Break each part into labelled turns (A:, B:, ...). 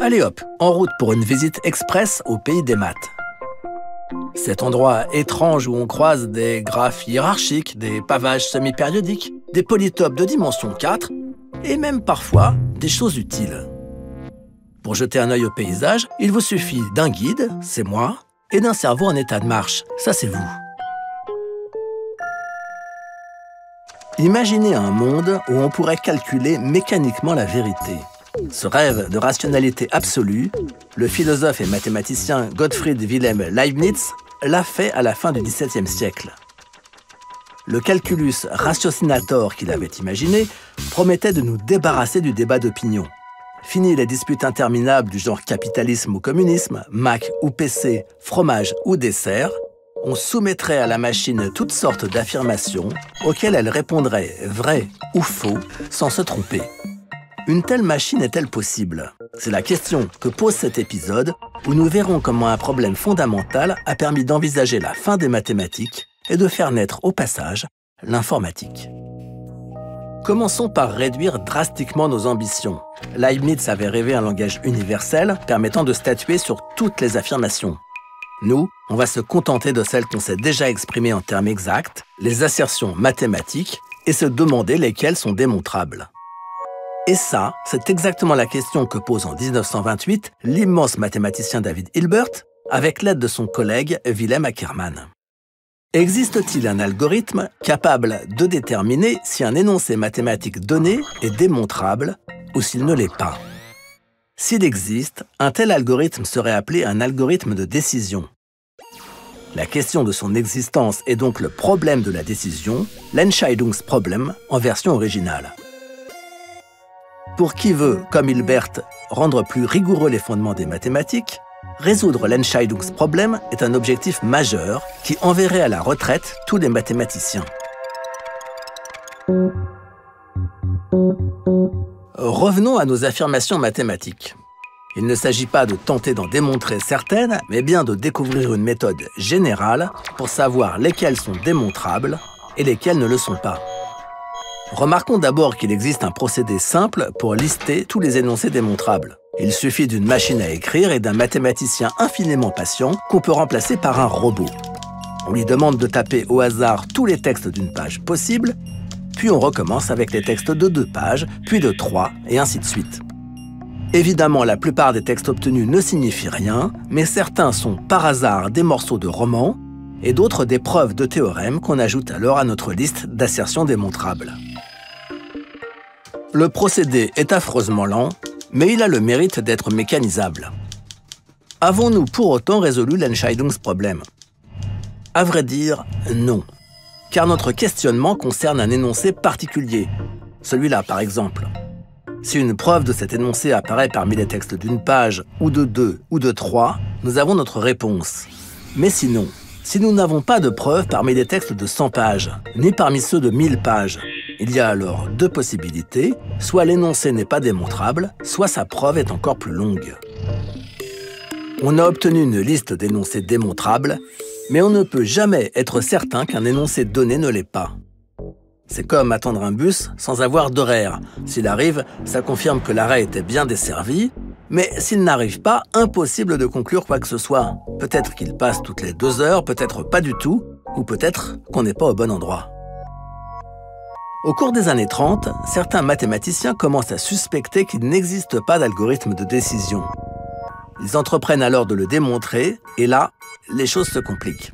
A: Allez hop, en route pour une visite express au pays des maths. Cet endroit étrange où on croise des graphes hiérarchiques, des pavages semi-périodiques, des polytopes de dimension 4 et même parfois des choses utiles. Pour jeter un œil au paysage, il vous suffit d'un guide, c'est moi, et d'un cerveau en état de marche, ça c'est vous. Imaginez un monde où on pourrait calculer mécaniquement la vérité. Ce rêve de rationalité absolue, le philosophe et mathématicien Gottfried Wilhelm Leibniz l'a fait à la fin du XVIIe siècle. Le calculus ratiocinator qu'il avait imaginé promettait de nous débarrasser du débat d'opinion. Fini les disputes interminables du genre capitalisme ou communisme, Mac ou PC, fromage ou dessert, on soumettrait à la machine toutes sortes d'affirmations auxquelles elle répondrait vrai ou faux sans se tromper. Une telle machine est-elle possible? C'est la question que pose cet épisode où nous verrons comment un problème fondamental a permis d'envisager la fin des mathématiques et de faire naître au passage l'informatique. Commençons par réduire drastiquement nos ambitions. Leibniz avait rêvé un langage universel permettant de statuer sur toutes les affirmations. Nous, on va se contenter de celles qu'on sait déjà exprimer en termes exacts, les assertions mathématiques, et se demander lesquelles sont démontrables. Et ça, c'est exactement la question que pose en 1928 l'immense mathématicien David Hilbert avec l'aide de son collègue Wilhelm Ackermann. Existe-t-il un algorithme capable de déterminer si un énoncé mathématique donné est démontrable ou s'il ne l'est pas? S'il existe, un tel algorithme serait appelé un algorithme de décision. La question de son existence est donc le problème de la décision, l'Entscheidungsproblem en version originale. Pour qui veut, comme Hilbert, rendre plus rigoureux les fondements des mathématiques, résoudre l'Entscheidungsproblem est un objectif majeur qui enverrait à la retraite tous les mathématiciens. Revenons à nos affirmations mathématiques. Il ne s'agit pas de tenter d'en démontrer certaines, mais bien de découvrir une méthode générale pour savoir lesquelles sont démontrables et lesquelles ne le sont pas. Remarquons d'abord qu'il existe un procédé simple pour lister tous les énoncés démontrables. Il suffit d'une machine à écrire et d'un mathématicien infiniment patient qu'on peut remplacer par un robot. On lui demande de taper au hasard tous les textes d'une page possible, puis on recommence avec les textes de 2 pages, puis de 3, et ainsi de suite. Évidemment, la plupart des textes obtenus ne signifient rien, mais certains sont par hasard des morceaux de romans et d'autres des preuves de théorèmes qu'on ajoute alors à notre liste d'assertions démontrables. Le procédé est affreusement lent, mais il a le mérite d'être mécanisable. Avons-nous pour autant résolu l'Entscheidungsproblem? À vrai dire, non. Car notre questionnement concerne un énoncé particulier. Celui-là, par exemple. Si une preuve de cet énoncé apparaît parmi les textes d'une page, ou de 2, ou de 3, nous avons notre réponse. Mais sinon, si nous n'avons pas de preuve parmi les textes de 100 pages, ni parmi ceux de 1000 pages, il y a alors 2 possibilités, soit l'énoncé n'est pas démontrable, soit sa preuve est encore plus longue. On a obtenu une liste d'énoncés démontrables, mais on ne peut jamais être certain qu'un énoncé donné ne l'est pas. C'est comme attendre un bus sans avoir d'horaire. S'il arrive, ça confirme que l'arrêt était bien desservi, mais s'il n'arrive pas, impossible de conclure quoi que ce soit. Peut-être qu'il passe toutes les 2 heures, peut-être pas du tout, ou peut-être qu'on n'est pas au bon endroit. Au cours des années 30, certains mathématiciens commencent à suspecter qu'il n'existe pas d'algorithme de décision. Ils entreprennent alors de le démontrer, et là, les choses se compliquent.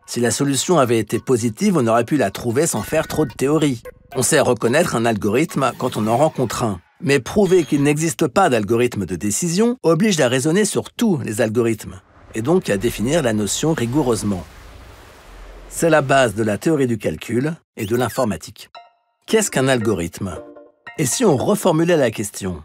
A: Si la solution avait été positive, on aurait pu la trouver sans faire trop de théorie. On sait reconnaître un algorithme quand on en rencontre un. Mais prouver qu'il n'existe pas d'algorithme de décision oblige à raisonner sur tous les algorithmes, et donc à définir la notion rigoureusement. C'est la base de la théorie du calcul et de l'informatique. Qu'est-ce qu'un algorithme? Et si on reformulait la question?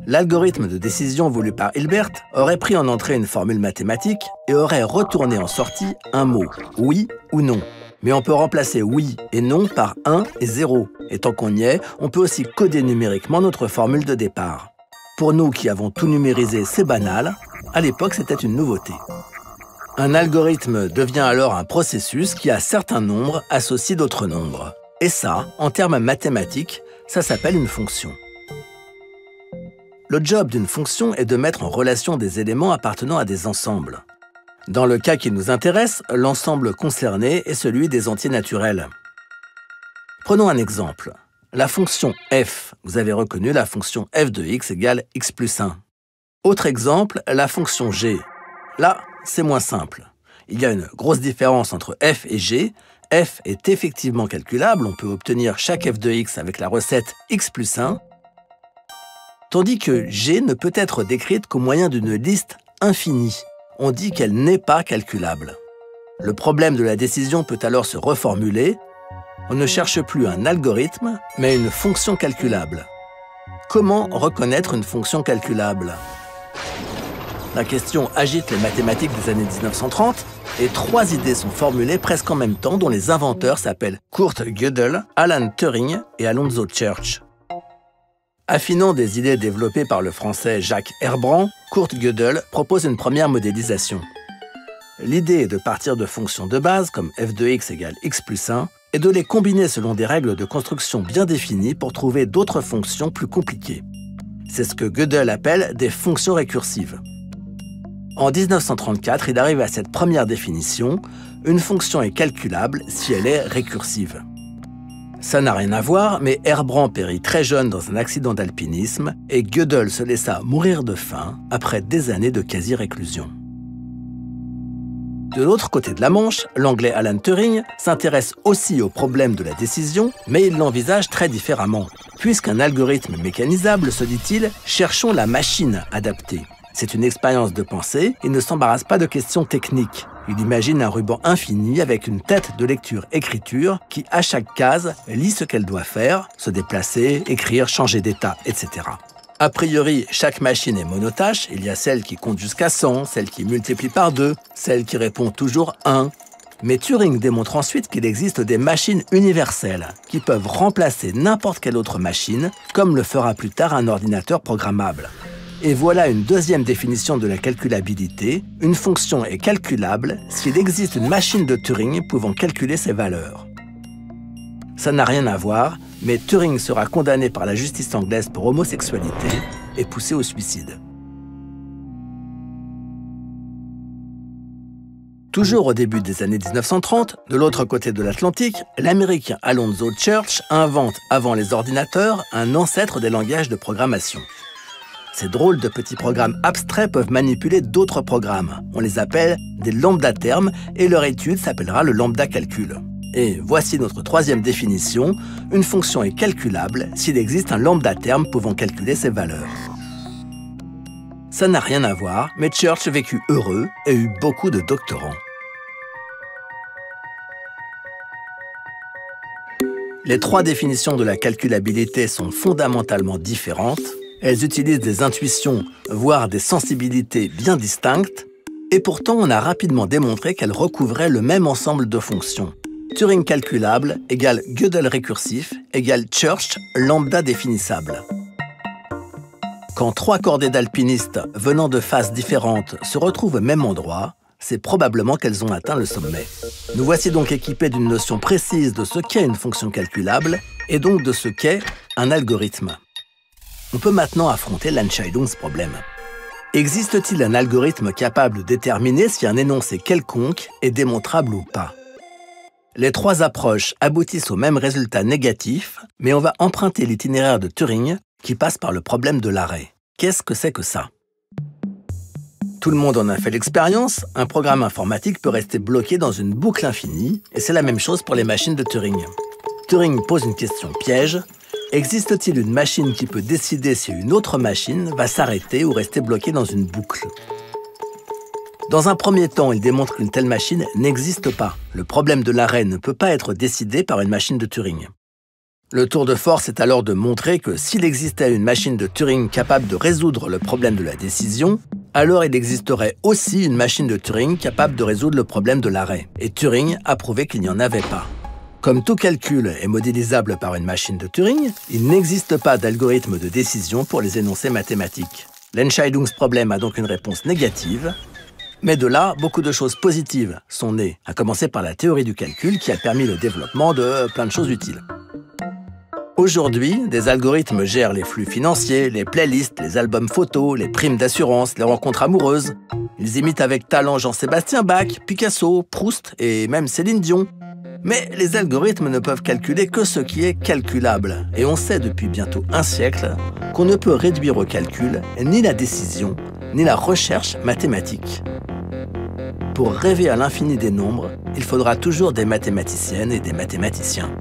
A: L'algorithme de décision voulu par Hilbert aurait pris en entrée une formule mathématique et aurait retourné en sortie un mot, oui ou non. Mais on peut remplacer oui et non par 1 et 0. Et tant qu'on y est, on peut aussi coder numériquement notre formule de départ. Pour nous qui avons tout numérisé, c'est banal. À l'époque, c'était une nouveauté. Un algorithme devient alors un processus qui, à certains nombres, associe d'autres nombres. Et ça, en termes mathématiques, ça s'appelle une fonction. Le job d'une fonction est de mettre en relation des éléments appartenant à des ensembles. Dans le cas qui nous intéresse, l'ensemble concerné est celui des entiers naturels. Prenons un exemple. La fonction f, vous avez reconnu la fonction f de x égale x plus 1. Autre exemple, la fonction g. Là, c'est moins simple. Il y a une grosse différence entre f et g. F est effectivement calculable, on peut obtenir chaque f de x avec la recette x plus 1, tandis que g ne peut être décrite qu'au moyen d'une liste infinie. On dit qu'elle n'est pas calculable. Le problème de la décision peut alors se reformuler. On ne cherche plus un algorithme, mais une fonction calculable. Comment reconnaître une fonction calculable? La question agite les mathématiques des années 1930 et 3 idées sont formulées presque en même temps dont les inventeurs s'appellent Kurt Gödel, Alan Turing et Alonzo Church. Affinant des idées développées par le français Jacques Herbrand, Kurt Gödel propose une première modélisation. L'idée est de partir de fonctions de base comme f de x égale x plus 1 et de les combiner selon des règles de construction bien définies pour trouver d'autres fonctions plus compliquées. C'est ce que Gödel appelle des fonctions récursives. En 1934, il arrive à cette première définition, une fonction est calculable si elle est récursive. Ça n'a rien à voir, mais Herbrand périt très jeune dans un accident d'alpinisme et Gödel se laissa mourir de faim après des années de quasi-réclusion. De l'autre côté de la Manche, l'anglais Alan Turing s'intéresse aussi au problème de la décision, mais il l'envisage très différemment. Puisqu'un algorithme est mécanisable, se dit-il, cherchons la machine adaptée. C'est une expérience de pensée, il ne s'embarrasse pas de questions techniques. Il imagine un ruban infini avec une tête de lecture-écriture qui, à chaque case, lit ce qu'elle doit faire, se déplacer, écrire, changer d'état, etc. A priori, chaque machine est monotâche. Il y a celle qui compte jusqu'à 100, celle qui multiplie par 2, celle qui répond toujours 1. Mais Turing démontre ensuite qu'il existe des machines universelles qui peuvent remplacer n'importe quelle autre machine, comme le fera plus tard un ordinateur programmable. Et voilà une deuxième définition de la calculabilité. Une fonction est calculable s'il existe une machine de Turing pouvant calculer ses valeurs. Ça n'a rien à voir, mais Turing sera condamné par la justice anglaise pour homosexualité et poussé au suicide. Toujours au début des années 1930, de l'autre côté de l'Atlantique, l'Américain Alonzo Church invente, avant les ordinateurs, un ancêtre des langages de programmation. Ces drôles de petits programmes abstraits peuvent manipuler d'autres programmes. On les appelle des lambda termes et leur étude s'appellera le lambda calcul. Et voici notre troisième définition. Une fonction est calculable s'il existe un lambda terme pouvant calculer ses valeurs. Ça n'a rien à voir, mais Church vécut heureux et eut beaucoup de doctorants. Les 3 définitions de la calculabilité sont fondamentalement différentes. Elles utilisent des intuitions, voire des sensibilités bien distinctes, et pourtant on a rapidement démontré qu'elles recouvraient le même ensemble de fonctions. Turing calculable égale Gödel récursif égale Church lambda définissable. Quand 3 cordées d'alpinistes venant de faces différentes se retrouvent au même endroit, c'est probablement qu'elles ont atteint le sommet. Nous voici donc équipés d'une notion précise de ce qu'est une fonction calculable et donc de ce qu'est un algorithme. On peut maintenant affronter l'Entscheidungsproblem. Existe-t-il un algorithme capable de déterminer si un énoncé quelconque est démontrable ou pas? Les 3 approches aboutissent au même résultat négatif, mais on va emprunter l'itinéraire de Turing qui passe par le problème de l'arrêt. Qu'est-ce que c'est que ça? Tout le monde en a fait l'expérience, un programme informatique peut rester bloqué dans une boucle infinie, et c'est la même chose pour les machines de Turing. Turing pose une question piège. Existe-t-il une machine qui peut décider si une autre machine va s'arrêter ou rester bloquée dans une boucle? Dans un premier temps, il démontre qu'une telle machine n'existe pas. Le problème de l'arrêt ne peut pas être décidé par une machine de Turing. Le tour de force est alors de montrer que s'il existait une machine de Turing capable de résoudre le problème de la décision, alors il existerait aussi une machine de Turing capable de résoudre le problème de l'arrêt. Et Turing a prouvé qu'il n'y en avait pas. Comme tout calcul est modélisable par une machine de Turing, il n'existe pas d'algorithme de décision pour les énoncés mathématiques. L'Entscheidungsproblem a donc une réponse négative, mais de là, beaucoup de choses positives sont nées, à commencer par la théorie du calcul qui a permis le développement de plein de choses utiles. Aujourd'hui, des algorithmes gèrent les flux financiers, les playlists, les albums photos, les primes d'assurance, les rencontres amoureuses. Ils imitent avec talent Jean-Sébastien Bach, Picasso, Proust et même Céline Dion. Mais les algorithmes ne peuvent calculer que ce qui est calculable. Et on sait depuis bientôt un siècle qu'on ne peut réduire au calcul ni la décision, ni la recherche mathématique. Pour rêver à l'infini des nombres, il faudra toujours des mathématiciennes et des mathématiciens.